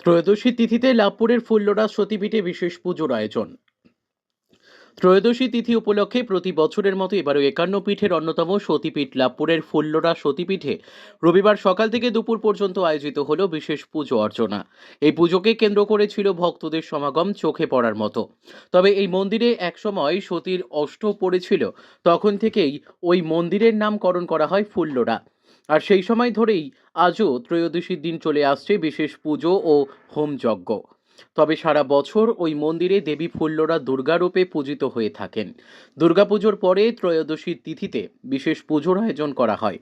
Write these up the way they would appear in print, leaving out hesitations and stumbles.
ত্রয়োদশী তিথিতে লাভপুরের ফুল্লরা সতীপীঠে বিশেষ পুজোর আয়োজন। ত্রয়োদশী তিথি উপলক্ষে প্রতি বছরের মতো এবারও 51 পীঠের অন্যতম সতীপীঠ লাভপুরের ফুল্লরা সতীপীঠে রবিবার সকাল থেকে দুপুর পর্যন্ত আয়োজিত হল বিশেষ পুজো অর্চনা। এই পুজোকে কেন্দ্র করে ছিল ভক্তদের সমাগম চোখে পড়ার মতো। তবে এই মন্দিরে একসময় সতীর অষ্ট পড়েছিল, তখন থেকেই ওই মন্দিরের নামকরণ করা হয় ফুল্লরা। আর সেই সময় ধরেই আজও ত্রয়োদশীর দিন চলে আসছে বিশেষ পুজো ও হোমযজ্ঞ। তবে সারা বছর ওই মন্দিরে দেবী ফুল্লরা দুর্গারূপে পূজিত হয়ে থাকেন। দুর্গাপুজোর পরে ত্রয়োদশীর তিথিতে বিশেষ পুজোর আয়োজন করা হয়।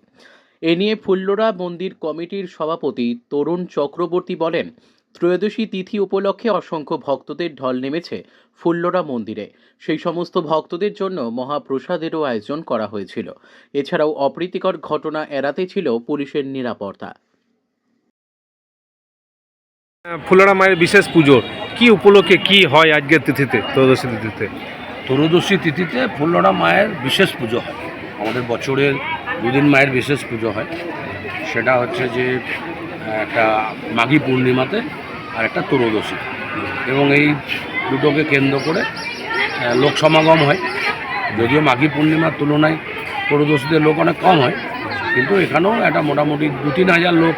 এ নিয়ে ফুল্লরা মন্দির কমিটির সভাপতি তরুণ চক্রবর্তী বলেন, ত্রয়োদশী তিথি উপলক্ষে অসংখ্য ভক্তদের ঢল নেমেছে ফুল্লরা মন্দিরে। সেই সমস্ত ভক্তদের জন্য মহাপ্রসাদেরও আয়োজন করা হয়েছিল। এছাড়াও অপ্রীতিকর ঘটনা এড়াতে ছিল পুলিশের নিরাপত্তা। ফুলরা মায়ের বিশেষ পুজো কি উপলক্ষে কি হয় আজকের তিথিতে, ত্রয়োদশী তিথিতে? ত্রয়োদশী তিথিতে ফুল্লরা মায়ের বিশেষ পুজো হয়। আমাদের বছরের দুদিন মায়ের বিশেষ পুজো হয়। সেটা হচ্ছে যে একটা মাঘী পূর্ণিমাতে আর একটা ত্রয়োদশী, এবং এই দুটোকে কেন্দ্র করে লোক সমাগম হয়। যদিও মাঘী পূর্ণিমার তুলনায় ত্রয়োদশীতে লোক অনেক কম হয়, কিন্তু এখানেও একটা মোটামুটি 2-3 হাজার লোক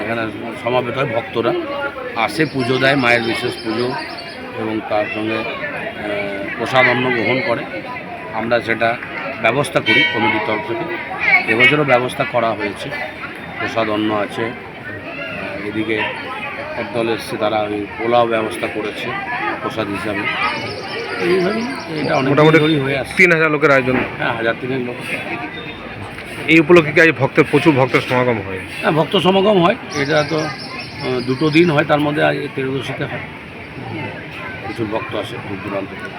এখানে সমাবেত হয়। ভক্তরা আসে, পুজো দেয়, মায়ের বিশেষ পুজো, এবং তার সঙ্গে প্রসাদ অন্ন গ্রহণ করে। আমরা সেটা ব্যবস্থা করি কমিটির তরফ থেকে। এবছরও ব্যবস্থা করা হয়েছে, প্রসাদ অন্ন আছে। এদিকে একদল এসছে, তারা ওই পোলাও ব্যবস্থা করেছে প্রসাদ হিসাবে। এইভাবেই এটা অনেক মোটামুটি হয়ে আসছে। 3000 লোকের আয়োজন। হ্যাঁ, 1000-3 লোক। এই উপলক্ষে কি আজ প্রচুর ভক্তের সমাগম হয়? হ্যাঁ, ভক্ত সমাগম হয়। এটা তো দুটো দিন হয়, তার মধ্যে আজ ত্রয়োদশীতে হয়। প্রচুর ভক্ত আসে দূর দূরান্ত থেকে।